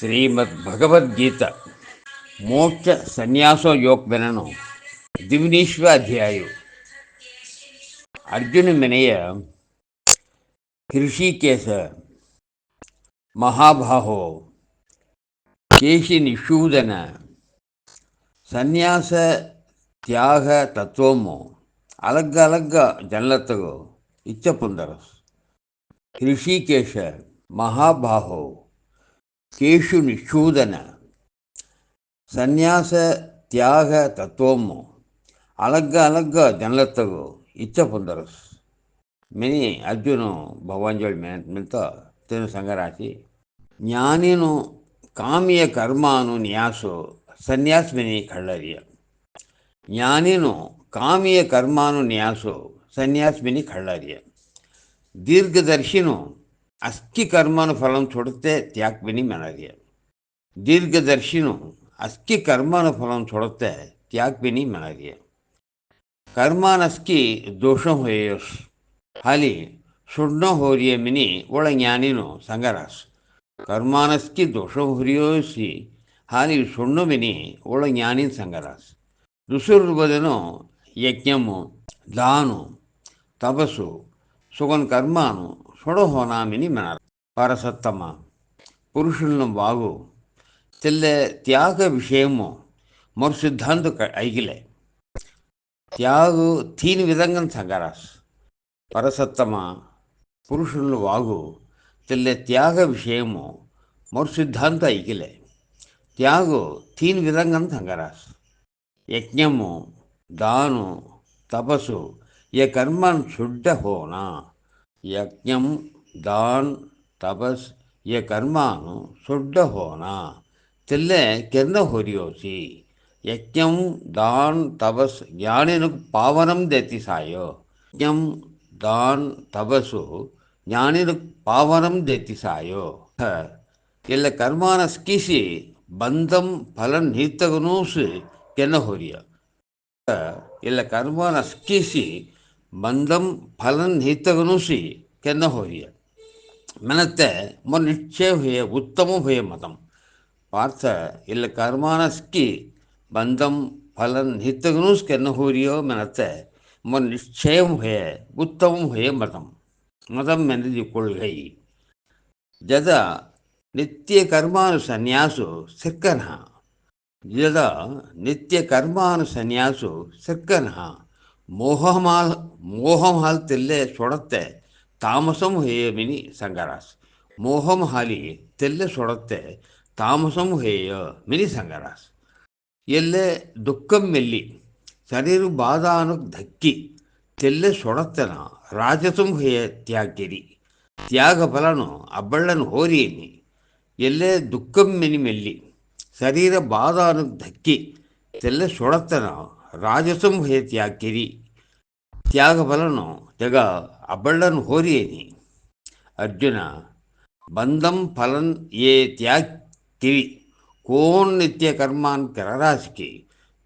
श्रीमद्भगवद्गीता मोक्ष संन्यासो योग बेननो दिवनीश्व अध्याय अर्जुन मेनेय ऋषिकेश महाबाहो केशि निषूदन संन्यास त्याग तत्वमो अलग अलग जनलतगो इच्छ पुंदरस ऋषिकेश महाबाहो केशु निषूदन संन्यास त्याग तत्वमो अलग अलग जनलतगो इच्छ पुंदरस मेनी अर्जुन भगवान मिलता तेन संगराशि ज्ञानिनो काम्य कर्मानु न्यासो संन्यास मेनी खड़रिय ज्ञानिनो काम्य कर्मानु न्यासो संन्यास मेनी खड़रिय दीर्घदर्शिनो अस्की कर्मानु फलम छोड़ते त्याग मेनी मनरिय दीर्घदर्शिनो अस्की कर्मानु फलम छोड़ते त्याग मेनी मनरिय कर्मानस्की दोषं होयस हाली सुड़नो होरिये मिनी ओಳ ज्ञानिनो संगरास कर्मानस्की दोषं होरियोसी हाली सुड़नो मिनी ओಳ ज्ञानी संगरास दुसुर्बदनो यज्ञमो दानो तपसु सुगन कर्मानु सोड़ो होना मिनी मनार परसत्तम पुरुषुल्नु वागु तेल्ले त्याग विषयमो मोर सिद्धांत ऐगिले त्यागु तीन विधंगन संगरास परसत्तम पुरुषुल्नु वागु तेल्ले त्याग विषयमो मोर सिद्धांत ऐगिले त्यागु तीन विधंगन संगरास यज्ञमो दानो तपसु ये कर्मन शुद्ध होना यज्ञम दान तपस ये कर्मानु शुद्ध होना तेल्ले केन्न होरियोसी यज्ञम दान तपस ज्ञानिनु पावनम देती सायो यज्ञम दान तपसु ज्ञानिनु पावनम देती सायो इल्ल कर्मानस्किसी बंधम फलन नीतगनूस केन्न होरिया इल्ल कर्मानस्किसी बंधम फलन नीतगनूसी केन्न होरिया मनते मोर निश्चय हुए उत्तम हुए मतम पार्थ इल्ल कर्मानस्की बंधम फलन हितगनुस केन्न होरियो मनते मोर निश्चय हुए उत्तम हुए मतम मतम मेनदी कोल्गई जदा नित्य कर्मानु संन्यासो सिक्कनः जदा नित्य कर्मानु संन्यासो सिक्कनः मोहमाल तेल्ले सोड़ते तामसम हुए मिनी संगरास मोहम हाली तेल्ले सोड़ते तामसम हुए मिनी संगरास ಎಲ್ಲೆ ದುಃಖಂ ಮೆಲ್ಲಿ ಶರೀರ ಬಾಧಾನು ಧಕ್ಕಿ ತೆಲ್ಲೆ ಸೊಡತ್ತನ ರಾಜಸಂ ಹೇಯ ತ್ಯಾಗಿರಿ ತ್ಯಾಗ ಫಲನು ಅಬ್ಬಳ್ಳನು ಹೋರಿಯನಿ ಎಲ್ಲೆ ದುಃಖಂ ಮೆನಿ ಮೆಲ್ಲಿ ಶರೀರ ಬಾಧಾನು ಧಕ್ಕಿ ತೆಲ್ಲೆ ಸೊಡತ್ತನ ರಾಜಸಂ ಹೇಯ ತ್ಯಾಗಿರಿ ತ್ಯಾಗ ಫಲನು ತೆಗ ಅಬ್ಬಳ್ಳನು ಹೋರಿಯನಿ ಅರ್ಜುನ ಬಂಧಂ ಫಲನ್ ಯೇ ತ್ಯಾಗಿರಿ कौन नित्य कर्मान कररास की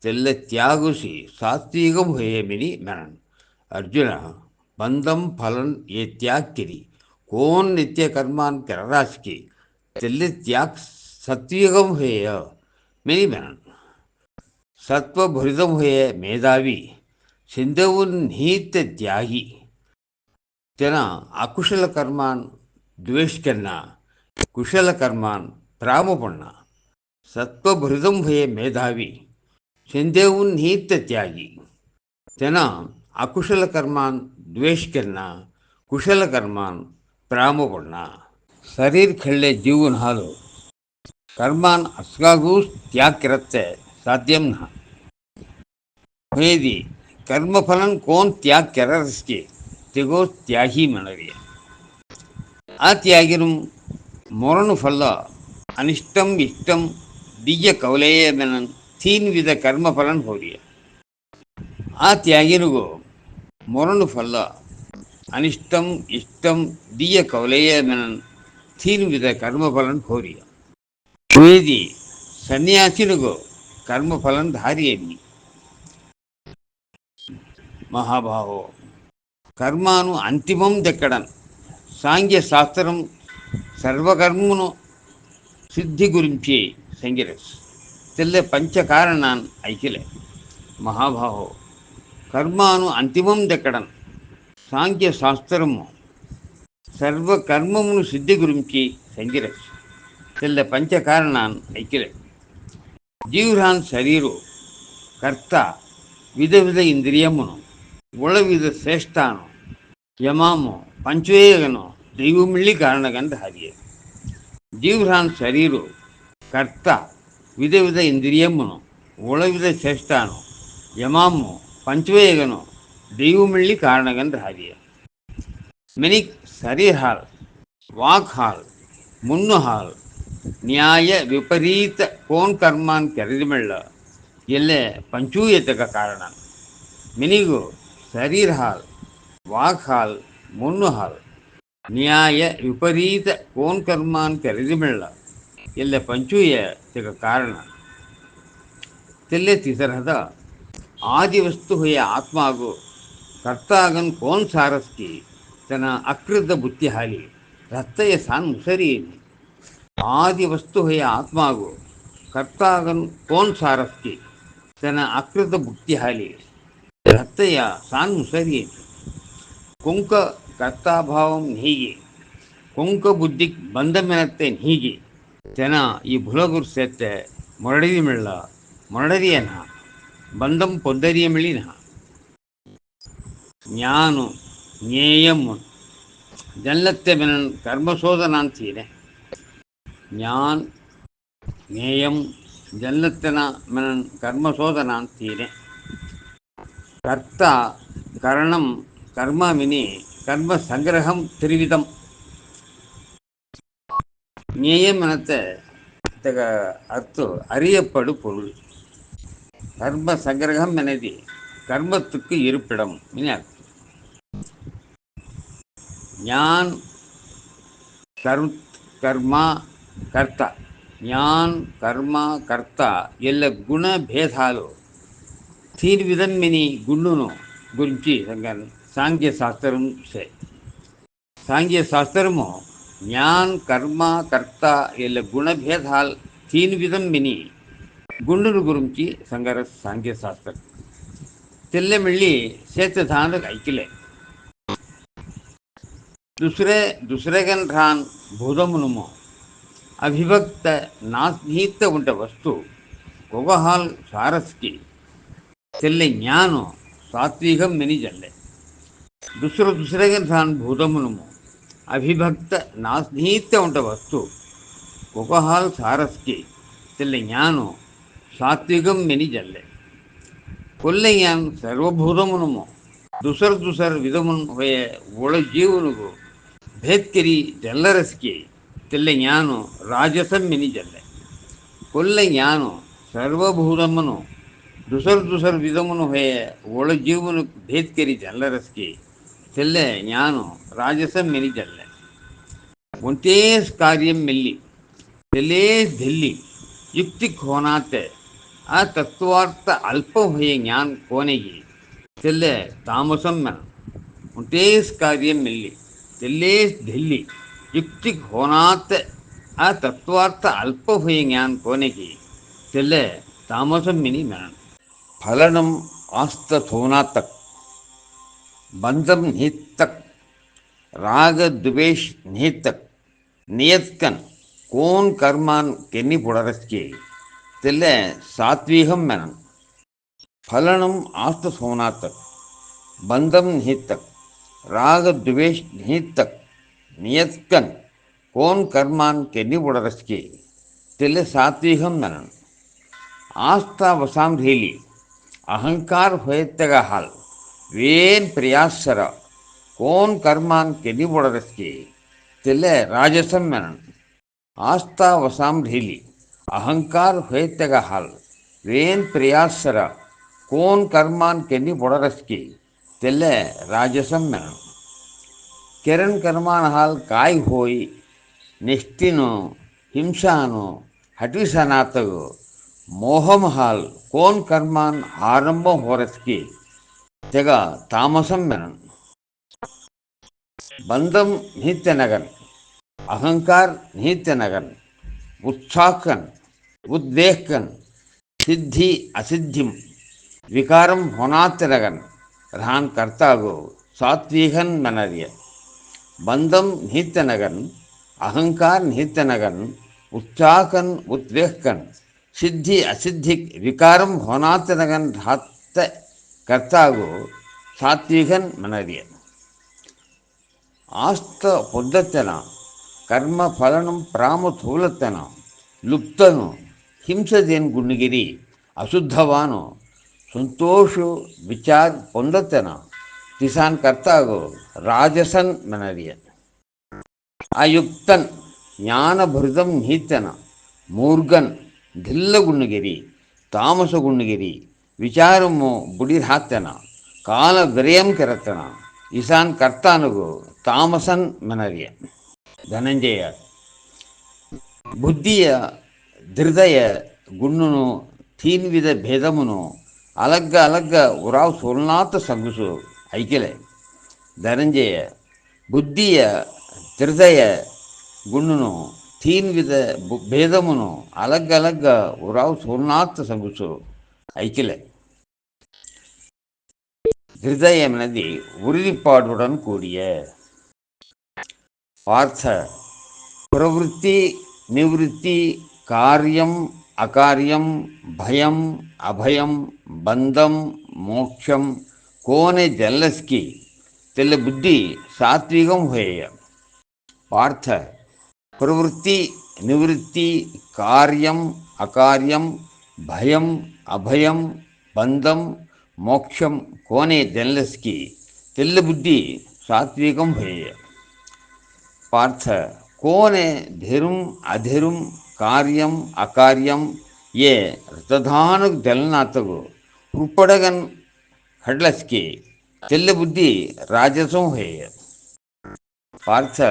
तेल्ले त्यागुसी सात्विकम हुए मिनी मनन अर्जुन बंधम फलन ये त्याग किरी कौन नित्य कर्मान कररास की तेल्ले त्याग सात्विकम हुए मिनी मनन सत्व भुरिदम हुए मेधावी सिंधुन नीत त्यागी तेना अकुशल कर्मान द्वेष करना कुशल कर्मान प्राम पड़ना सत्वभृतम हुए मेधावी सिंधेउन नीत त्यागी तेना अकुशल कर्मान द्वेष करना कुशल कर्मान प्राम पड़ना शरीर खेले जीवन हालो कर्मान अस्कागूस त्याग करते साध्यम न भेदी कर्म फलन कौन त्याग कर इसके तेगो त्यागी मनरिय आ त्यागिनु मोरनु फल अनिष्टम इष्टम दिव्य कवलेय मेनन तीन विध कर्म फलन हो रही है आ त्यागिनुगो मोरनु फल अनिष्टम इष्टम दिव्य कवलेय मेनन तीन विध कर्म फलन हो रही है वेदी सन्यासिनुगो कर्म फलन धारियनी महाभावो कर्मानु अंतिमम दक्कडन सांख्य शास्त्रम सर्वकर्मनु సిద్ధి గురించి సంగిరస్ తెల్ల పంచకారణాన్ ఐకిలే మహాభావో కర్మాను అంతిమం దక్కడం సాంఖ్య శాస్త్రము సర్వకర్మమును సిద్ధి గురించి సంగిరస్ తెల్ల పంచకారణాన్ ఐకిలే జీవరాన్ శరీరు కర్త విధ విధ ఇంద్రియమును ಒಳವಿದ ಶ್ರೇಷ್ಠಾನು ಯಮಾಮು ಪಂಚವೇಗನು ದೈವಮಿಳ್ಳಿ ಕಾರಣಗಂತ ಹಾಗೆ ಜೀವರಾನ್ ಶರೀರು ಕರ್ತ ವಿಧ ವಿಧ ಇಂದ್ರಿಯಮ್ಮನು ಒಳವಿದ ಶ್ರೇಷ್ಠಾನು ಯಮಾಮು ಪಂಚವೇಗನು ದೈವಮಿಳ್ಳಿ ಕಾರಣಗಂತ ಹಾಗೆ ಮೆನಿಕ್ ಶರೀರ್ ಹಾಲ್ ವಾಕ್ ಹಾಲ್ ಮುನ್ನು ಹಾಲ್ ನ್ಯಾಯ ವಿಪರೀತ ಕೋನ್ ಕರ್ಮಾನ್ ಕೆರೆದಿಮೆಳ್ಳ ಎಲ್ಲೆ ಪಂಚೂಯತಕ ಕಾರಣ ಮಿನಿಗು ಶರೀರ್ ಹಾಲ್ ವಾಕ್ ಹಾಲ್ ಮುನ್ನು ಹಾಲ್ ನ್ಯಾಯ ವಿಪರೀತ ಕೋನ್ ಕರ್ಮಾನ್ ಕೆರೆದಿಮೆಳ್ಳ ಎಲ್ಲ ಪಂಚೂಯ ತೆಗ ಕಾರಣ ತೆಲ್ಲೆ ತಿಸರಹದ ಆದಿ ವಸ್ತು ಹೊಯ ಆತ್ಮಾಗು ಕರ್ತಾಗನ್ ಕೋನ್ ಸಾರಸ್ಕಿ ತನ್ನ ಅಕೃತ ಬುತ್ತಿ ಹಾಲಿ ರತ್ತಯ ಸಾನ್ ಮುಸರಿಯೇನಿ ಆದಿ ವಸ್ತು ಹೊಯ ಆತ್ಮಾಗು ಕರ್ತಾಗನ್ ಕೋನ್ ಸಾರಸ್ಕಿ ತನ್ನ ಅಕೃತ ಬುತ್ತಿ ಹಾಲಿ ರತ್ತಯ ಸಾನ್ ಮುಸರಿಯೇನಿ ಕೊಂಕ ಕರ್ತಾಭಾವಂ ಹೀಗೆ ಕೊಂಕ ಬುದ್ಧಿ ಬಂದ ಮೆನತ್ತೆ ಹೀಗೆ ತೆನ ಈ ಭುಲಗುರು ಸೆತ್ತೆ ಮೊರಡಿದಿ ಮೆಳ್ಳ ಮೊರಡರಿಯನ ಬಂದಂ ಪೊದ್ದರಿಯ ಮಿಳಿನ ஞானு ஞேயம் ஜல்லத்தை மெனன் கர்மசோதனான்சீனே ஞான் ஞேயம் ஜல்லத்தன மெனன் கர்மசோதனான்சீனே கர்த்த கரணம் கர்மமினி கர்ம சங்கிரகம் திரிவிதம் ஞேயம் எனத்த அர்த்தம் அறியப்படு பொருள் கர்ம சங்கிரகம் எனதி கர்மத்துக்கு இருப்பிடம் ஞான் கர்மா கர்த்த ஞான் கர்மா கர்త ಎಲ್ಲ ಗುಣ ಭೇದಾలు తీన్ విధమ్మిని గుండును గురించి సాంఖ్య శాస్త్రం సాంఖ్య శాస్త్రము జ్ఞాన్ కర్మ కర్త ಎಲ್ಲ గుణభేదాలు తీన్ విధమ్మిని గుండును గురించి సంగర సాంఖ్య శాస్త్రం తెల్లమిళ్ళి సేతధానకు ఐకిలే दुसरेगन रान भूदमुनुमो अभिभक्त नास्नीत उंट वस्तु कोगहाल सारस्की तेल्ले ज्ञानो सात्विकम मिनी जल्ले दुसरेगन रान भूदमुनुमो अभिभक्त नास्नीत उंट वस्तु कोगहाल सारस्की तेल्ले ज्ञानो सात्विकम मिनी जल्ले कोल्ले ज्ञान सर्वभूतमुनुमो दुसर विधमुन हुए ಒಳ ಜೀವನಿಗೂ ಭೇದ್ಕರಿ ಜಲ್ಲರಸ್ಕಿ ತೆಲ್ಲೆ ಜ್ಞಾನು ರಾಜಸಂ ಮಿನಿ ಜಲ್ಲೆ ಕೊಲ್ಲೆ ಜ್ಞಾನು ಸರ್ವಭೂತಮ್ಮನು दुसर विधमुनु हुए ಒಳ ಜೀವನ ಭೇದ್ಕರಿ ಜಲ್ಲರಸ್ಕಿ ತೆಲ್ಲೆ ಜ್ಞಾನು ರಾಜಸಂ ಮಿನಿ ಜಲ್ಲೆ ಒಂಟೇಸ್ ಕಾರ್ಯಂ ಮಿಲ್ಲಿ तेलेस दिल्ली युक्ति खोनाते आ तत्वार्थ अल्प हुए ज्ञान कोनेगी तेल्ले तामसम मन उन्टेस कार्य मिली तेलेस दिल्ली युक्ति होनात आ तत्वार्थ अल्प हुए ज्ञान कोनेगी तेल्ले तामसम मिनी मन फलनम आस्त थोनातक बंधम निहितक राग द्वेष निहितक नियतकन कौन कर्मान केनी पुड़रस्के तेल्ले सात्विकम मन फलनम आस्त सोनातक बंधम निहितक राग द्वेष निहितक नियतकन कौन कर्मान केनी पुड़रस्के तेल्ले सात्विकम मन आस्था वसाम रेली अहंकार होयतग हाल वेन प्रयासर कौन कर्मान केनी पुड़रस्के तेल्ले राजसम मन आस्था वसाम ढीली अहंकार होयतग हाल वेन प्रयासर कौन कर्मान केनी पुड़रस्की तेल्ले राजसम मन किरण कर्मान हाल काय होई निष्ठिनो हिंसानो हटिसनातगो मोहम हाल कौन कर्मान आरंभ होरस्की तेग तामसम मन बंधम नित्य नगन अहंकार नित्य नगन उत्साहन उद्वेगन सिद्धि असिद्धिम विकारम होनातिरगन रहान कर्तागो सात्विकन मनरिय बंधम निहितनगन अहंकार निहितनगन उत्साहन उद्वेगन सिद्धि असिद्धि विकारम होनातिरगन रात कर्तागो सात्विकन मनरिय आस्त పొద్దెత్తన కర్మ ఫలనం ప్రామథూలత్తన ಲುಪ್ತನು ಹಿಂಸದೇನು ಗುಣ್ಣಿಗಿರಿ ಅಶುದ್ಧವಾನು ಸಂತೋಷು ವಿಚಾರ ಪೊಂದತ್ತನ ಕಿಸಾನ್ ಕರ್ತಾಗೋ ರಾಜಸನ್ ಮನರಿಯ ಅಯುಕ್ತನ್ ಜ್ಞಾನಭೃತಂ ನಿಹಿತನ ಮೂರ್ಗನ್ ಢಿಲ್ಲ ಗುಣ್ಣಿಗಿರಿ ತಾಮಸ ಗುಣ್ಣಿಗಿರಿ ವಿಚಾರಮು ಬುಡಿರ್ಹಾತ್ತನ ಕಾಲ ವಿರಯಂ ಕೆರತನ ಈಶಾನ್ ಕರ್ತಾನುಗು ತಾಮಸನ್ ಮನರಿಯ ಧನಂಜಯ ಬುದ್ಧಿಯ ಹೃದಯ ಗುಣ್ಣುನು ತೀನ್ ವಿಧ ಭೇದమును ಅಲಗ್ಗ ಅಲಗ್ಗ ಉರಾವ್ ಸೋಲ್ನಾಥ ಸಂಗುಸು ಐಕಿಲೆ ಧನಂಜಯ ಬುದ್ಧಿಯ ಹೃದಯ ಗುಣ್ಣುನು తీన్ విధ భేదమును అలగ్గ అలగ్గ ఉరావు సోల్నాథ్ సంగుసు ఐకిలే ஹிருதயம் நதி உறுதிப்பாடுடன் கூடிய பார்த்த பிரவೃತ್ತಿ நிவೃತ್ತಿ காரியம் அகாரியம் భయం అభయం బంధం మోక్షం కోనే జల్లస్కి తెల్ల బుద్ధి సాత్వికం హోయ పార్థ ప్రవృత్తి నివృత్తి కార్యం అకార్యం భయం అభయం బంధం మోక్షం కోనే జల్లస్కి తెల్ల బుద్ధి సాత్వికం హోయ पार्थ कोने धिरुम अधिरुम कार्यम अकार्यम ये रतधान जलनाथगु रुपड़गन हडलस्की तेल्ल बुद्धि राजसों है पार्थ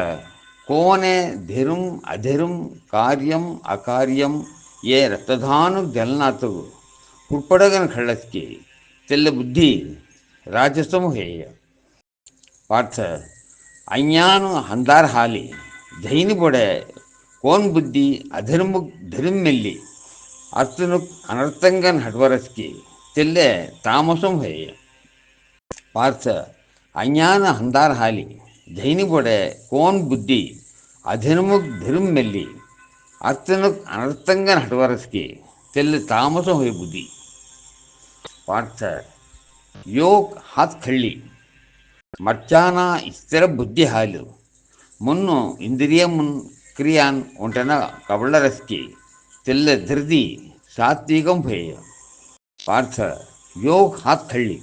कोने धिरुम अधिरुम कार्यम अकार्यम ये रतधान जलनाथगु रुपड़गन हडलस्की तेल्ल बुद्धि राजसों है पार्थ अज्ञान हंदार हाली जैन बोड़े कौन बुद्धि अधर्मुक धर्म मिली अर्थनुक अनर्थंगन हटवरस की तेल्ले तामसम है पार्थ अज्ञान हंदार हाली जैन बोड़े कौन बुद्धि अधर्मुक धर्म मिली अर्थनुक अनर्थंगन हटवरस की तेल्ले तामसम है बुद्धि पार्थ योग हाथ खड़ी मर्चाना स्थिर बुद्धि हालु मुन्नु इंद्रिय मुन क्रियान उंटन कबलरस्की तेल्ल धृति सात्विकम भय पार्थ योग हाथ खड़ी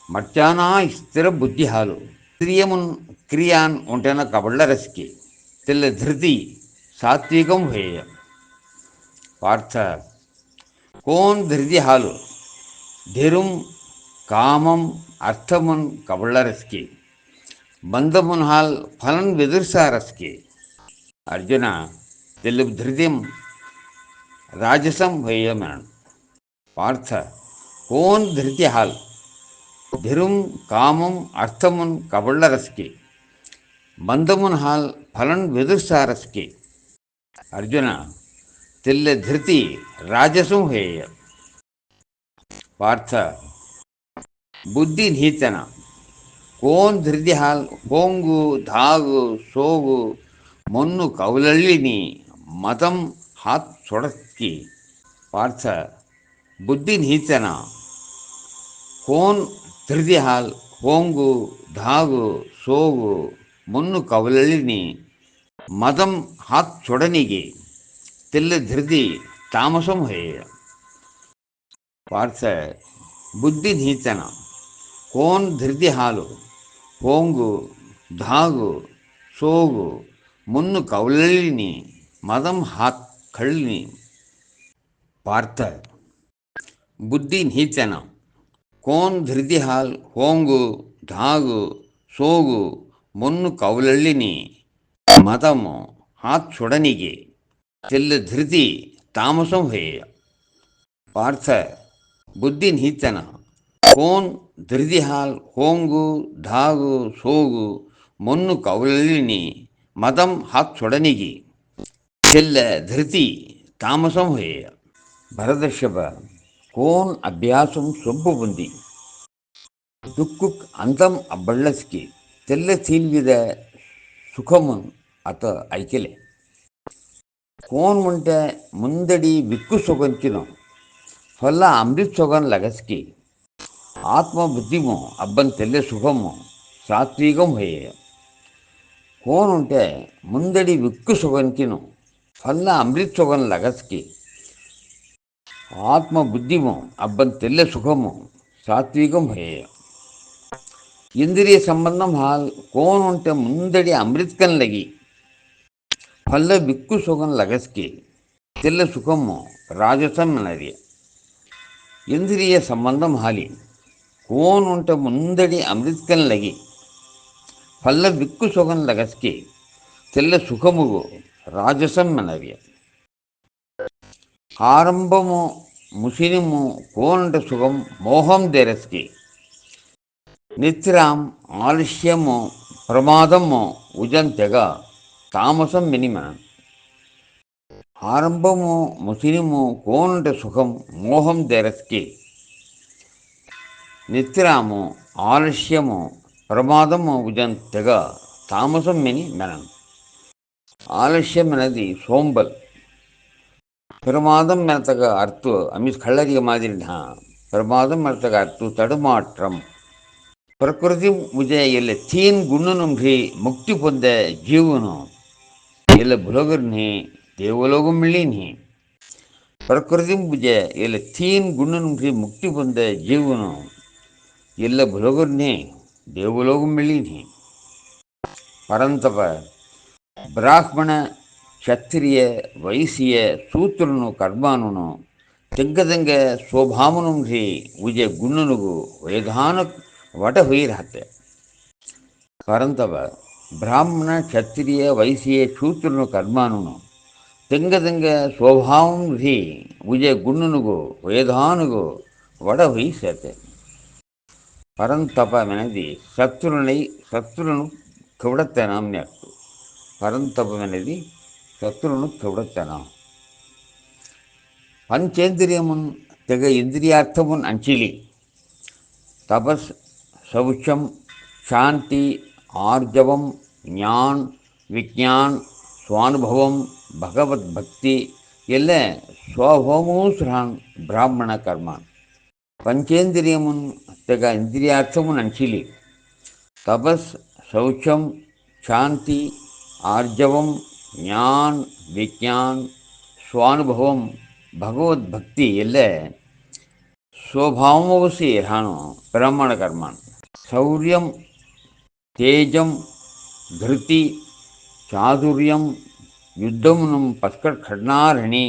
मर्चाना स्थिर बुद्धि हालु इंद्रिय मुन क्रियान उंटन कबलरस्की तेल्ल धृति सात्विकम भय पार्थ कौन धृति हालु धिरुम कामम अर्थमुन कबलरस्की बंधमुन हाल फलन विदुर्सारस्की अर्जुन तेलु धृतिम राजसम वयमन पार्थ कौन धृति हाल धिरुम कामम अर्थमुन कबलरस्की बंधमुन हाल फलन विदुर्सारस्की अर्जुन तेल्ल धृति राजसम वय पार्थ बुद्धि निहितन कौन धृति हाल होंगु धागु सोगु ಮೊನ್ನು ಕೌಲಳ್ಳಿನಿ ಮತಂ ಹಾತ್ ಸೊಡಕ್ಕಿ ಪಾರ್ಥ ಬುದ್ಧಿ ನಿಹಿತನ ಕೋನ್ ಧೃತಿ ಹಾಲ್ ಹೋಂಗು ಧಾಗು ಸೋಗು ಮೊನ್ನು ಕೌಲಳ್ಳಿನಿ ಮದಂ ಹಾತ್ ಸೊಡನಿಗೆ ತೆಲ್ಲ ಧೃತಿ ತಾಮಸಂ ಹೇಯ ಪಾರ್ಥ ಬುದ್ಧಿ ನಿಹಿತನ ಕೋನ್ ಧೃತಿ ಹಾಲು ಹೋಂಗು ಧಾಗು ಸೋಗು ಮುನ್ನು ಕೌಲಳಿನಿ ಮದಂ ಹಾತ್ ಕಳ್ಳಿನಿ ಪಾರ್ಥ ಬುದ್ಧಿ ನಿಹಿತನ ಕೋನ್ ಧೃತಿ ಹಾಲ್ ಹೋಂಗು ಧಾಗು ಸೋಗು ಮುನ್ನು ಕೌಲಳ್ಳಿನಿ ಮದಂ ಹಾತ್ ಸೊಡನಿಗೆ ತೆಲ್ಲ ಧೃತಿ ತಾಮಸಂ ಹೇಯ ಪಾರ್ಥ ಬುದ್ಧಿ ನಿಹಿತನ ಕೋನ್ ಧೃತಿ ಹಾಲ್ ಹೋಂಗು ಧಾಗು ಸೋಗು ಮೊನ್ನು ಕೌಲಳಿನಿ ಮದಂ ಹಾತ್ ಸೊಡನಿಗೆ ತೆಲ್ಲ ಧೃತಿ तामसं हेय भरदर्शभ कोण अभ्यासं सొంపు పొంది దుక్కుక్ అందం అబ్బళ్ళస్కి తెల్ల తీల్విద సుఖము అత ఐకెಲೆ కోన్ ఉంటే ముందడి విక్కు సొగంకినం ಹೊಲ್ಲ ಅಮೃತ್ ಸೊಗನ್ ಲಗಸ್ಕಿ ಆತ್ಮ ಬುದ್ಧಿಮೋ ಅಬ್ಬನ್ ತೆಲ್ಲೆ ಸುಖಮೋ ಸಾತ್ವಿಕಂ ಹೇಯ ಕೋನ್ ಉಂಟೆ ಮುಂದಡಿ ವಿಕ್ಕು ಸೊಗನ್ಕಿನು ಹೊಲ್ಲ ಅಮೃತ್ ಸೊಗನ್ ಲಗಸ್ಕಿ ಆತ್ಮ ಬುದ್ಧಿಮೋ ಅಬ್ಬನ್ ತೆಲ್ಲೆ ಸುಖಮೋ ಸಾತ್ವಿಕಂ ಹೇಯ ಇಂದ್ರಿಯ ಸಂಬಂಧಂ ಹಾಲ್ ಕೋನ್ ಉಂಟೆ ಮುಂದಡಿ ಅಮೃತ್ಕನ್ ಲಗಿ ಹೊಲ್ಲ ವಿಕ್ಕು ಸೊಗನ್ ಲಗಸ್ಕಿ ತೆಲ್ಲೆ ಸುಖಮೋ ರಾಜಸಂ ನರಿಯ ಇಂದ್ರಿಯ ಸಂಬಂಧಂ ಹಾಲಿ ಕೋನ್ ಉಂಟ ಮುಂದಡಿ ಅಮೃತ್ಕನ್ ಲಗಿ ಫಲ್ಲ ವಿಕ್ಕು ಸೊಗನ್ ಲಗಸ್ಕೆ తెల్ల సుఖముగు రాజసం మనవియ ఆరంభము ముసినిము కోనంట సుఖం మోహం దెరస్కి నిత్రాం ఆలస్యము ప్రమాదము ఉజంతెగ తామసం మినిమ ఆరంభము ముసినిము కోనంట సుఖం మోహం దెరస్కి నిత్రాము ఆలస్యము ప్రమాదము ఉజంతెగ తామసం మిని మెనం ఆలస్యం అనేది సోంబల్ பிரமாதம் எனத்தக அர்த்து அமீஸ் கள்ளறிய மாதிரி பிரமாதம் எனத்தக அர்த்து தடுமாற்றம் ప్రకృతి ముజే ಎಲ್ಲ ತೀನ್ ಗುಣ್ಣನುಂಘಿ ಮುಕ್ತಿ పొంద జీవును ಎಲ್ಲ భులగుర్ని దేవలోకం మిళ్ళిని ప్రకృతి ముజే ಎಲ್ಲ ತೀನ್ ಗುಣ್ಣನುಂಘಿ ముక్తి పొంద జీవును ಎಲ್ಲ భులగుర్ని దేవలోకం మిళ్ళిని పరంతప బ్రాహ్మణ క్షత్రియ వైశ్య సూత్రును కర్మానును ತೆಗ್ಗದಂಗೆ ಸ್ವಭಾವನುಂಘಿ ಉಜೆ ಗುಣ್ಣನುಗು ವೇದಾನ ವಟ ಹುಯಿರಹತ್ತೆ ಪರಂತವ ಬ್ರಾಹ್ಮಣ ಕ್ಷತ್ರಿಯ ವೈಶ್ಯ ಶೂದ್ರನು ಕರ್ಮಾನುನು ತೆಂಗದಂಗೆ ಸ್ವಭಾವಂಘಿ ಉಜೆ ಗುಣ್ಣನುಗು ವೇದಾನುಗು ವಡ ಹುಯಿಸತ್ತೆ పరంతప అనేది శత్రులను కెవడత్తనాంని అర్థం పరంతపం అనేది శత్రులను కెవడత్తనాం పంచేంద్రియమున్ తెగ ఇంద్రియార్థమున్ అంచిలి తపస్ శౌచం శాంతి ఆర్జవం జ్ఞాన్ విజ్ఞాన్ స్వానుభవం భగవద్భక్తి ಎಲ್ಲ ಸ್ವಭಾವೂ ಸೃಹಾನ್ ಬ್ರಾಹ್ಮಣ ಕರ್ಮಾನ್ పంచేంద్రియమున్ తెగ ఇంద్రియార్థమున్ అంచిలి తపస్ శౌచం శాంతి ఆర్జవం జ్ఞాన్ విజ్ఞాన్ స్వానుభవం భగవద్భక్తి ಎಲ್ಲ ಸ್ವಭಾವಸಿ ಇರಾನು ಬ್ರಾಹ್ಮಣ ಕರ್ಮಾನ್ ಶೌರ್ಯಂ తేజం ధృతి చాతుర్యం యుద్ధమును పస్కర్ ఖడ్నారణి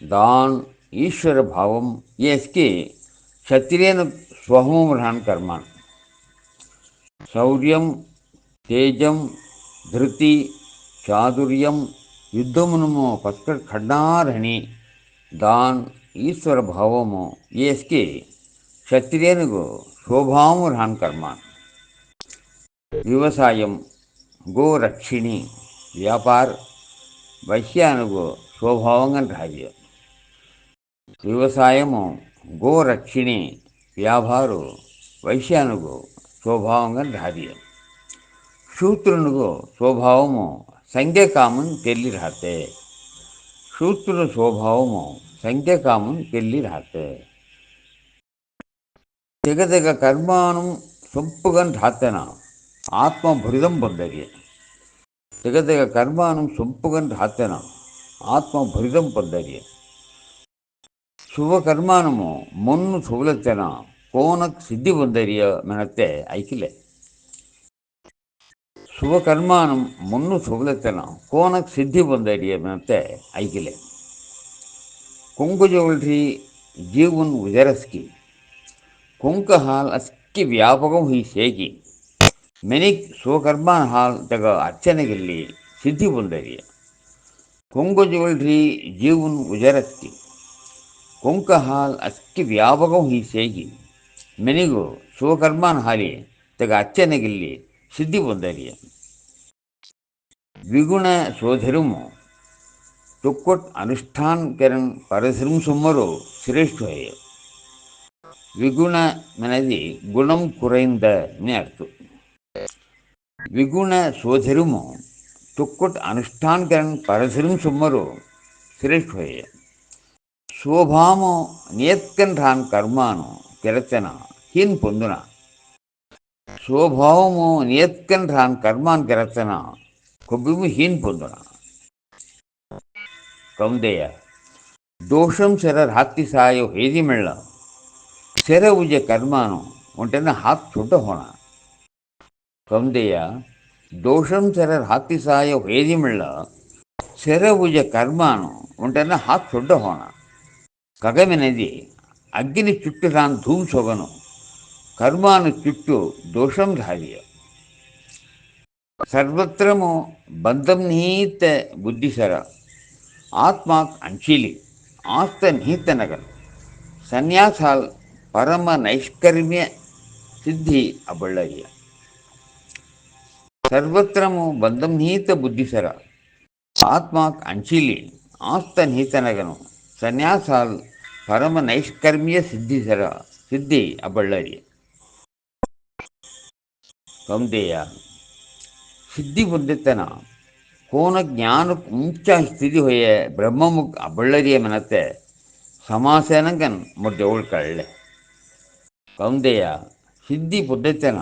దాన్ ఈశ్వర భావం ఎస్కి క్షత్రియను స్వహము రహాన్ కర్మాన్ శౌర్యం తేజం ధృతి చాతుర్యం యుద్ధమును పస్కర్ ఖడ్నారణి దాన్ ఈశ్వర భావము ఎస్కి క్షత్రియనుగు స్వభావము రహాన్ కర్మాన్ వ్యవసాయం గోరక్షిణి వ్యాపార వైశ్యానుగు స్వభావంగా రాజ్య వ్యవసాయము గోరక్షిణి వ్యాపారు వైశ్యానుగు స్వభావంగా రాజ్య శూద్రునుగు స్వభావము సంఖ్యకామం తెల్లి రాతే శూద్రుల స్వభావము సంఖ్యకామం తెల్లి రాతే తెగ తెగ కర్మాను సొంపుగా రాతెన ఆత్మభృదం పొందరి తెగ తెగ కర్మాను సొంపుగా రాతెన ఆత్మభృదం పొందరి ಶುಭಕರ್ಮಾನಮು ಮೊನ್ನು ಸುವಲತ್ತೆನ ಕೋನಕ್ ಸಿದ್ಧಿ ಬಂದರಿಯ ಮೆನತ್ತೆ ಐಕಿಲೆ ಶುಭಕರ್ಮಾನಂ ಮೊನ್ನು ಸುವಲತ್ತೆನ ಕೋನಕ್ ಸಿದ್ಧಿ ಬಂದರಿಯ ಮೆನತ್ತೆ ಐಕಿಲೆ ಕೊಂಕುಜೋಳ್ರಿ ಜೀವನ್ ಉಜರಸ್ಕಿ ಕೊಂಕ ಹಾಲ್ ಅಸ್ಕಿ ವ್ಯಾಪಕಂ ಹಿ ಸೇಗಿ ಮೆನಿಕ್ ಸ್ವಕರ್ಮಾನ್ ಹಾಲ್ ತಗ ಅರ್ಚನೆಗೆಲ್ಲಿ ಸಿದ್ಧಿ ಬಂದರಿಯ ಕೊಂಕುಜೋಳ್ರಿ ಜೀವನ್ ಉಜರಸ್ಕಿ ಕೊಂಕ ಹಾಲ್ ಅಸ್ಕಿ ವ್ಯಾಪಕಂ ಹಿ ಸೇಗಿ ಮೆನಿಗು ಸ್ವಕರ್ಮಾನ್ ಹಾಲಿ ತಗ ಅಚ್ಚನೆಗಿಲ್ಲಿ ಸಿದ್ಧಿ ಬಂದರಿಯ ದ್ವಿಗುಣ ಸೋಧರುಮು तुक्कोट अनुष्ठान करण परश्रम सुमरो श्रेष्ठ है विगुण मनदी गुणम कुरैंद ने अर्थ विगुण सोधरुमो तुक्कोट अनुष्ठान करण परश्रम सुमरो श्रेष्ठ है శోభాము నియత్కంఠాన్ కర్మాను కెరచన హీన్ పొందున స్వభావము నియత్కంఠాన్ కర్మాన్ కెరచన కొబ్బిము హీన్ పొందున ಕೌಂದೆಯ ದೋಷಂ ಶರ ಹಾಕ್ತಿ ಸಾಯೋ ಹೇದಿ ಮೆಳ್ಳ ಶರ ಉಜ ಕರ್ಮಾನು ಒಂಟೆನ ಹಾತ್ ಸುಟ್ಟ ಹೋಣ ಕೌಂದೆಯ ದೋಷಂ ಶರ ಹಾಕ್ತಿ ಸಾಯೋ ಹೇದಿ ಮೆಳ್ಳ ಶರ ಉಜ ಕರ್ಮಾನು ಒಂಟೆನ ಹಾತ್ ಸುಟ್ಟ ಹೋಣ కగమినది అగ్ని చుట్టూ రాన్ ధూమ్ సొగను కర్మాను చుట్టూ దోషం ధార్య సర్వత్రము బంధం నిహిత బుద్ధిసర ఆత్మాక్ అంచిలి ఆస్త నిహిత నగన్ సన్యాసాల్ పరమ నైష్కర్మ్య సిద్ధి అబళ్ళయ్య సర్వత్రము బంధం నిహిత బుద్ధిసర ఆత్మాక్ అంచిలి ఆస్త నిహిత నగను సన్యాసాల్ పరమ నైష్కర్మ్య సిద్ధి అబళ్ళరి ಕೌಂದೆಯ ಸಿದ್ಧಿ ಹೊಂದಿತ್ತನ ಕೋನ ಜ್ಞಾನ ಉಂಚ ಸ್ಥಿತಿ ಹೊಯ್ಯ ಬ್ರಹ್ಮಮುಖ ಅಬಳ್ಳರಿಯ ಮನತ್ತೆ ಸಮಾಸನಗನ್ ಮುಡ್ಡೆವಳು ಕಳ್ಳೆ ಕೌಂದೆಯ ಸಿದ್ಧಿ ಹೊಂದಿತ್ತನ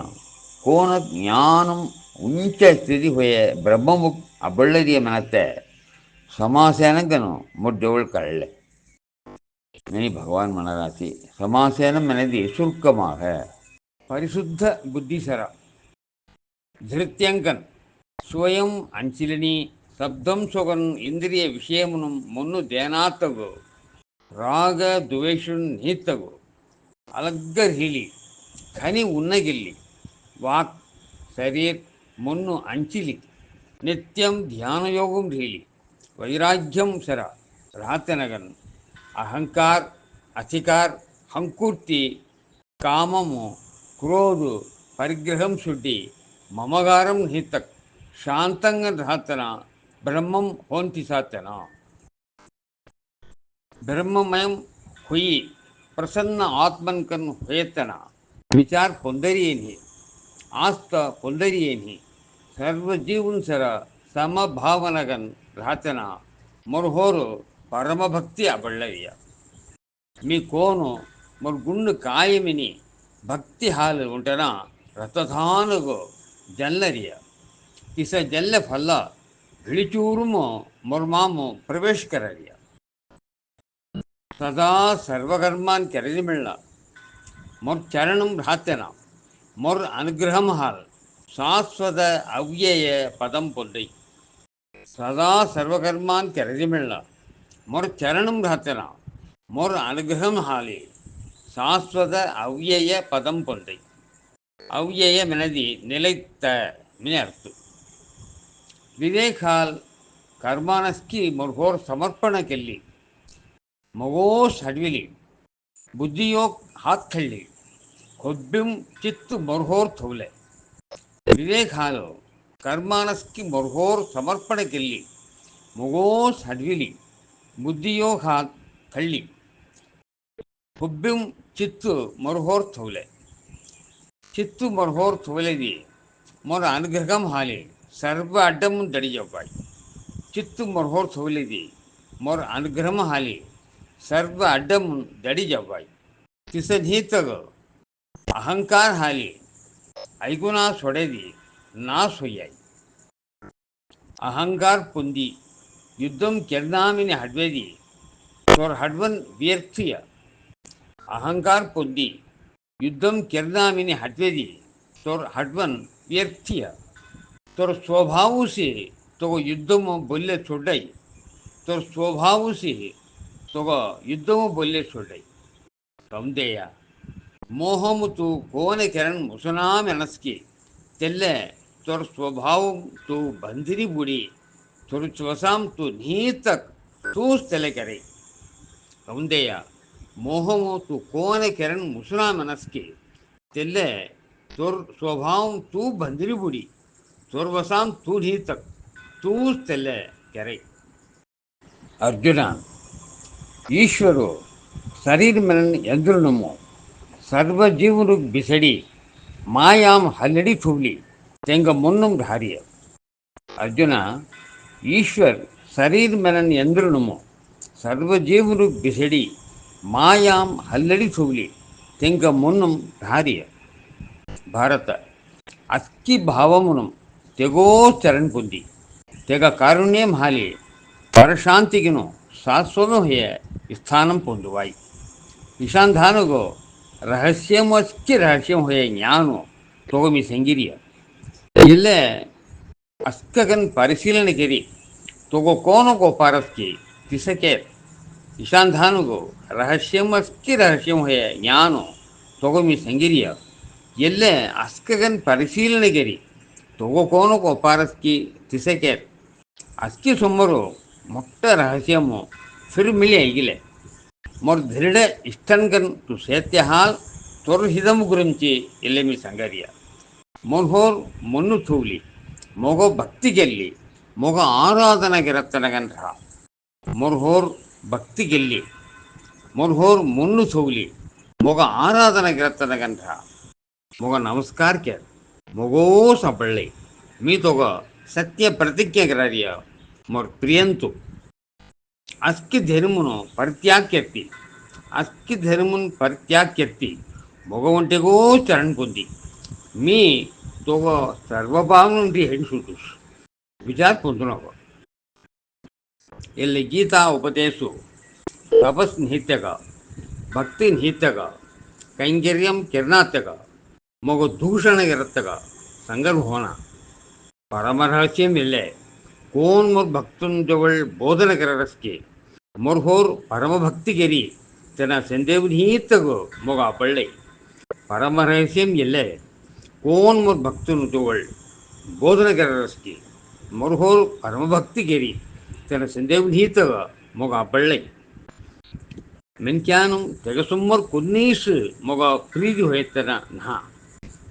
ಕೋನ ಜ್ಞಾನಂ ಉಂಚ ಸ್ಥಿತಿ ಹೊಯ್ಯ ಬ್ರಹ್ಮಮುಖ ಅಬಳ್ಳರಿಯ ಮನತ್ತೆ సమాసేనంగను ముడ్డెవಳು కళ్ళే అని భగవాన్ మనరాసి సమాసేనం అనేది శుల్కமாக పరిశుద్ధ బుద్ధిసర ధృత్యంకన్ స్వయం అంచిలిని శబ్దం సొగన్ ఇంద్రియ విషయమును మొన్ను దేనాతగు రాగ ద్వేషున్ నీతగు అలగ్గర్హిలి ఖని ఉన్నగిల్లి వాక్ శరీర్ మొన్ను అంచిలి నిత్యం ధ్యానయోగం ఢీలి వైరాగ్యం సర రాతనగన్ అహంకార్ అధికార్ హంకూర్తి కామము క్రోధు పరిగ్రహం శుద్ధి మమగారం హితక్ శాంతంగా రాతన బ్రహ్మం హోంతి సాతన బ్రహ్మమయం హుయి ప్రసన్న ఆత్మన్కన్ హోయతన విచార్ పొందరియేని ఆస్త పొందరియేని సర్వజీవున్ సర సమభావనగన్ రాతన మొర్హోరు పరమభక్తి అబళ్ళయ్య మీ కోను మొర్ గుండు కాయమిని భక్తి హాలు ఉంటన ರಥಧಾನುಗು ಜಲ್ಲರಿಯ ಇಸ ಜಲ್ಲ ಫಲ್ಲ ಹಿಳಿಚೂರುಮು ಮೊರ್ಮಾಮು ಪ್ರವೇಶಕರರಿಯ ಸದಾ ಸರ್ವಕರ್ಮಾನ್ ಕೆರಜಿಮಿಳ್ಳ ಮೊರ್ ಚರಣಂ ಭ್ರಾತ್ಯನ ಮೊರ್ ಅನುಗ್ರಹಂ ಹಾಲ್ ಶಾಶ್ವತ ಅವ್ಯಯ ಪದಂ ಪೊಂದೈ ಸದಾ ಸರ್ವಕರ್ಮಾನ್ ಕೆರಜಿಮಿಳ್ಳ ಮೊರ್ ಚರಣಂ ಭ್ರಾತ್ಯನ ಮೊರ್ ಅನುಗ್ರಹಂ ಹಾಲಿ ಶಾಶ್ವತ ಅವ್ಯಯ ಪದಂ ಪೊಂದೈ ಅವ್ಯಯ ಮೆನದಿ ನಿಲೈತ್ತ ಮಿನೆ ಅರ್ಥ ವಿವೇಕಾಲ್ ಕರ್ಮಾನಸ್ಕಿ ಮೊರ್ಹೋರ್ ಸಮರ್ಪಣ ಕೆಲ್ಲಿ ಮಗೋಸ್ ಹಡ್ವಿಲಿ ಬುದ್ಧಿಯೋಗ್ ಹಾತ್ ಖಳ್ಳಿ ಕೊಬ್ಬಿಂ ಚಿತ್ತು ಮೊರ್ಹೋರ್ ಥೌಲೆ ವಿವೇಕಾಲು ಕರ್ಮಾನಸ್ಕಿ ಮೊರ್ಹೋರ್ ಸಮರ್ಪಣ ಕೆಲ್ಲಿ ಮಗೋಸ್ ಹಡ್ವಿಲಿ ಬುದ್ಧಿಯೋಗ್ ಹಾತ್ ಖಳ್ಳಿ ಕೊಬ್ಬಿಂ ಚಿತ್ತು ಮೊರ್ಹೋರ್ ಥೌಲೆ ಚಿತ್ತು ಮೊರ್ಹೋರ್ ಥೋಲೆದಿ ಮೊರ ಅನುಗ್ರಹಂ ಹಾಲಿ ಸರ್ವ ಅಡ್ಡಮು ದಡಿಜವ್ವಾಯಿ ಚಿತ್ತು ಮೊರ್ಹೋರ್ ಥೋಲೆದಿ ಮೊರ ಅನುಗ್ರಹಂ ಹಾಲಿ ಸರ್ವ ಅಡ್ಡಮು ದಡಿಜವ್ವಾಯಿ ತಿಸಧೀತಗ ಅಹಂಕಾರ ಹಾಲಿ ಐಗುನಾ ಸೊಡೆದಿ ನಾಸ್ ಹೊಯ್ಯಾಯಿ ಅಹಂಕಾರ ಪುಂದಿ ಯುದ್ಧಂ ಕೆರ್ನಾಮಿನಿ ಹಡ್ವೆದಿ ತೋರ್ ಹಡ್ವನ್ ವ್ಯರ್ಥಿಯ ಅಹಂಕಾರ ಪುಂದಿ युद्धम किरदामिनी हटवेदी तोर हटवन व्यर्थिय तोर स्वभाव से तो युद्धम बोले छोड़ाई तोर स्वभाव से तो युद्धम बोले छोड़ाई कौंदेय मोहम तू कोन किरण मुसना मनस्की तेल्ले तोर स्वभाव तू बंधिरी बुड़ी तोर स्वसाम तू नीतक तूस तेले करे कौंदेय मोहमो तू कोन किरण मुसना मनस्के तेल्ले तोर स्वभाव तू बंदरी बुड़ी तोर वसाम तू ही तक तू तेल्ले करे ಅರ್ಜುನ, ಈಶ್ವರು ಶರೀರ ಮೆನನ್ ಎಂದ್ರುನಮು ಸರ್ವಜೀವನು ಬಿಸಡಿ ಮಾಯಾಂ ಹಲ್ಲಡಿ ಥೂಲಿ ತೆಂಗ ಮುನ್ನುಂ ಧಾರಿಯ. ಅರ್ಜುನ, ಈಶ್ವರ್ ಶರೀರ ಮೆನನ್ ಎಂದ್ರುನಮು ಸರ್ವಜೀವನು ಬಿಸಡಿ ಮಾಯಾಂ ಹಲ್ಲಡಿ ಥೂಲಿ ತೆಂಗ ಮುನ್ನುಂ ಧಾರಿಯ. భారత అక్కి భావమును తెగో చరణ్ పొంది తెగ కారుణ్యం హాలి పరశాంతికిను శాశ్వతం హే ಸ್ಥಾನಂ పొందువాయి. ನಿಶಾಂಧಾನುಗೋ ರಹಸ್ಯಂ ಅಸ್ಕಿ ರಹಸ್ಯಂ ಹೊಯ ಜ್ಞಾನು ತೊಗೊಮಿ ಸಂಗಿರಿಯ. ಇಲ್ಲೇ ಅಸ್ಕಗನ್ ಪರಿಶೀಲನೆ ಕೆರಿ ತೊಗೋ ಕೋನಗೋ ಪಾರಸ್ಕಿ ತಿಸಕೆ ನಿಶಾಂಧಾನುಗೋ ರಹಸ್ಯಂ ಅಸ್ಕಿ ರಹಸ್ಯಂ ಹೊಯ ಜ್ಞಾನು ತೊಗೊಮಿ ಸಂಗಿರಿಯ. ಎಲ್ಲೇ ಅಸ್ಕಗನ್ ಪರಿಶೀಲನೆಗೆರಿ ತೊಗೋಕೋನಕೋ ಪಾರಸ್ಕಿ ತಿಸಕೇರ್ ಅಸ್ಕಿ ಸುಮ್ಮರು ಮೊಟ್ಟ ರಹಸ್ಯಮು ಫಿರ್ ಮಿಲಿ ಐಗಿಲೆ మొర్ ధృఢ ఇష్టంగన్ టు సేత్యహాల్ తొర్హిదము గురించి ఎల్లెమి సంగరియ. మొన్హోర్ మొన్ను తూలి మొగ భక్తిಗೆಲ್ಲಿ మొగ ಆರಾಧನೆಗೆರತ್ತನಗನ್ ರಾ ಮೊರ್ಹೋರ್ ಭಕ್ತಿಗೆಲ್ಲಿ ಮೊರ್ಹೋರ್ ಮೊನ್ನು ತೂಲಿ ಮೊಗ ಆರಾಧನೆಗೆರತ್ತನಗನ್ ರಾ ಮೊಗ ನಮಸ್ಕಾರ ಕೆ ಮೊಗೋ ಸಪಳ್ಳಿ मी तोग सत्य प्रतिज्ञा करारिय मोर प्रियंतु अस्की धर्मुनु परित्याग केत्ती अस्की धर्मुन परित्याग केत्ती भगवंटेगो चरण పొంది मी तोग सर्वभाव నుండి ಹೆಡಿಸುಟುಸ್ ವಿಚಾರ పొందునವ. ಇಲ್ಲಿ ಗೀತಾ ಉಪದೇಶು ತಪಸ್ ನಿಹಿತ್ಯಗ ಭಕ್ತಿ ನಿಹಿತ್ಯಗ ಕೈಂಕರ್ಯಂ ಕಿರಣಾತ್ಯಗ ಮಗು ದೂಷಣಗಿರತ್ತಗ संगल होना परम रहस्य मिले कौन मोर भक्तुन जवळ बोधन करस के मोरहोर परम भक्ति गेरी तेना संदेव नीतगो मोगा पडले. परम रहस्य मिले कौन मोर भक्तुन जवळ बोधन करस के मोरहोर परम भक्ति गेरी तेना संदेव नीतग मोगा पडले. ಮೆನ್ಕ್ಯಾನು ತೆಗಸುಮ್ಮರ್ ಕುನ್ನೀಸ್ ಮೊಗ ಪ್ರೀತಿ ಹೋಯ್ತನ ನಾ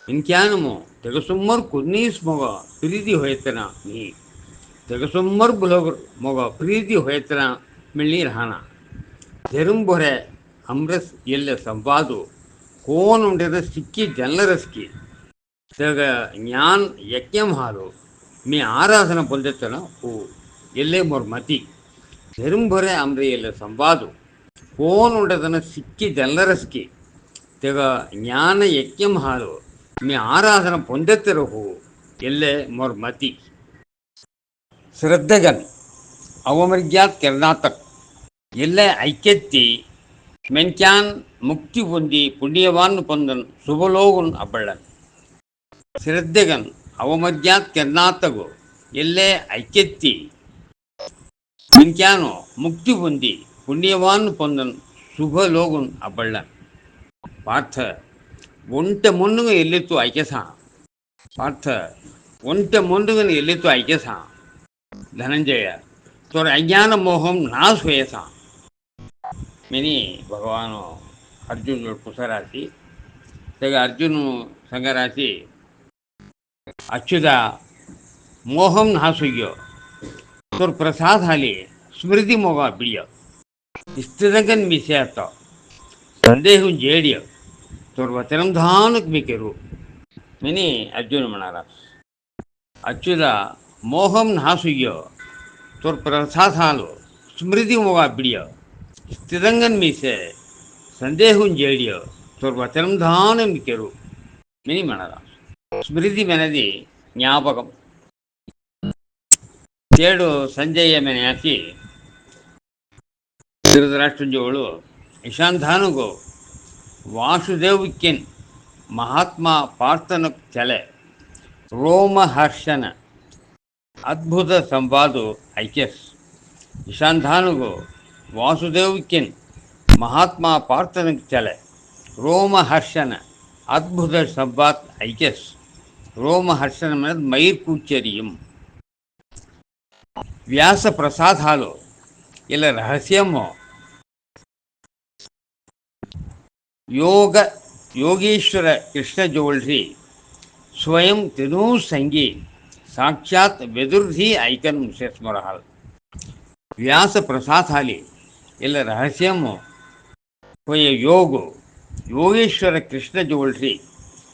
ಮೆನ್ಕ್ಯಾನಮು ತೆಗಸುಮ್ಮರ್ ಕುನ್ನೀಸ್ ಮೊಗ ಪ್ರೀತಿ ಹೋಯ್ತನ ನೀ ತೆಗಸುಮ್ಮರ್ ಬುಲೋಗರ್ ಮೊಗ ಪ್ರೀತಿ ಹೋಯ್ತನ ಮಿಳ್ಳಿ ರಹಾನ ಜೆರುಂಬೊರೆ ಅಮ್ರಸ್ ಎಲ್ಲ ಸಂವಾದು ಕೋನ್ ಉಂಟದ ಸಿಕ್ಕಿ ಜಲ್ಲರಸ್ಕಿ ತೆಗ ಜ್ಞಾನ್ ಯಜ್ಞಂ ಹಾಲು మీ ఆరాధన పొందెత్తన ఓ ఎల్లే మొర్ మతి జెరుంబొರೆ అమ్రే ಎಲ್ಲ ಸಂವಾದು ಕೋನ್ ಉಂಟದನ ಸಿಕ್ಕಿ ಜಲ್ಲರಸ್ಕಿ ತೆಗ ಜ್ಞಾನ ಯಜ್ಞಂ ಹಾಲು మీ ఆరాధన పొందెత్తరహు ఎల్లే మొర్ మతి. శ్రద్ధగన్ అవమర్యాత్ కిరణాతక్ ఎల్లే ఐక్యత్తి ಮೆನ್ಕ್ಯಾನ್ ಮುಕ್ತಿ ಹೊಂದಿ ಪುಣ್ಯವಾನ್ ಪೊಂದನ್ ಶುಭಲೋಗುನ್ ಅಬ್ಬಳ್ಳನ್. ಶ್ರದ್ಧೆಗನ್ ಅವಮರ್ಯಾತ್ ಕಿರಣಾತಗು ಎಲ್ಲೇ ಐಕ್ಯತ್ತಿ ಮೆನ್ಕ್ಯಾನು ಮುಕ್ತಿ ಹೊಂದಿ పుణ్యవాన్ పొందన్ శుభలోగున్ అబ్బళ్ళన్. పార్థ ఒంటె మొండుగా ఎల్లెత్తు ఐక్యసా పార్థ ఒంటె మొండుగను ఎల్లెత్తు ఐక్యసా ధనంజయ తోర అజ్ఞాన మోహం నాశ హోయసా మిని భగవాను అర్జునుడు పుసరాసి తెగ అర్జును సంగరాసి ಅಚ್ಯುತ ಮೋಹಂ ನಾಸುಯ್ಯೋ ತೋರ್ ಪ್ರಸಾದ ಹಾಲಿ ಸ್ಮೃತಿ ಮೋಗ ಬಿಡಿಯೋ ಇಷ್ಟದಗನ್ ಮಿಸ್ಯಾತ ಸಂದೇಹಂ ಜೇಡಿಯೋ तोर वचनम धानक मी केरू मिनी अर्जुन म्हणाला. अच्युता मोहम नासुय तोर प्रसाद हालो स्मृति मोगा बिडिय स्थिरंगन मीसे संदेहून जेडिय तोर वचनम धान मी केरू मिनी म्हणाला. स्मृति मेनदी ಜ್ಞಾಪಕಂ. ಏಳು ಸಂಜಯ ಮೆನೆಯಾಸಿ ಧೃತರಾಷ್ಟ್ರಜೋಳು ಇಶಾಂಧಾನುಗೋ ವಾಸುದೇವಕ್ಕೆನ್ ಮಹಾತ್ಮ ಪಾರ್ಥನ ಚಲೆ ರೋಮಹರ್ಷನ ಅದ್ಭುತ ಸಂವಾದು ಐಕ್ಯಸ್. ಇಶಾಂಧಾನುಗೋ ವಾಸುದೇವಕ್ಕೆನ್ ಮಹಾತ್ಮ ಪಾರ್ಥನ ಚಲೆ ರೋಮಹರ್ಷನ ಅದ್ಭುತ ಸಂವಾದ್ ಐಕ್ಯಸ್. ರೋಮಹರ್ಷನ మీద మైర్కూచరియం వ్యాస ప్రసాదాలు ఇలా రహస్యము ಯೋಗೇಶ್ವರ ಕೃಷ್ಣ ಜೋಳ್ರಿ ಸ್ವಯಂ ತಿನೂ ಸಂಗಿ ಸಾಕ್ಷಾತ್ ವೆದುರ್ಧಿ ಐಕನ್ ಮುಸೆಸ್ಮರಹಾಲ್. व्यास प्रसादाली इला रहस्यमो कोई योग योगेश्वर कृष्ण जोल्री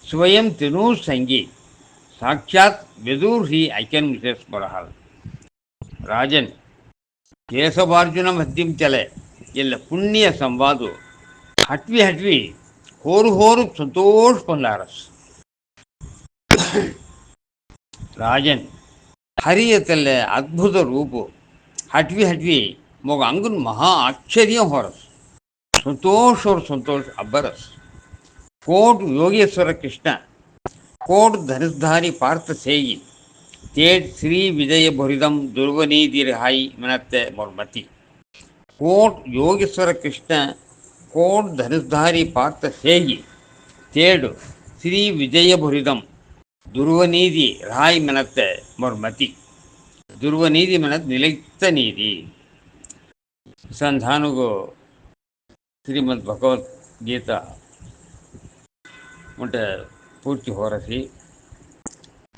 स्वयं तिनूर संगी साक्षात विदुर ही ऐक्यन मिसेस बरहाल राजन केशवार्जुन मध्यम चले इला पुण्य संवादो हटवी हटवी होर होर संतोष पंडारस राजन हरियतल अद्भुत रूप हटवी हटवी मोग अंगुन महा आश्चर्य होरस संतोष और संतोष अब्बरस कोट योगेश्वर कृष्ण कोट धनुषधारी पार्थ सेयी तेज श्री विजय भुरिदम दुर्वनीति रिहाई मनते मोर्मति कोट योगेश्वर कृष्ण कोट धनुषधारी पार्थ सेयी तेड श्री विजय भुरिदम दुर्वनीति राय मनते मोर्मति दुर्वनीति मनत निलयित नीति संधानुगो श्रीमद् भगवत गीता उन्टे पूर्ति हो रही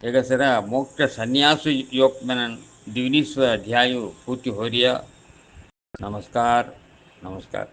एक सर मोक्ष सन्यास योग में 19 अध्याय पूर्ति हो रही। नमस्कार नमस्कार।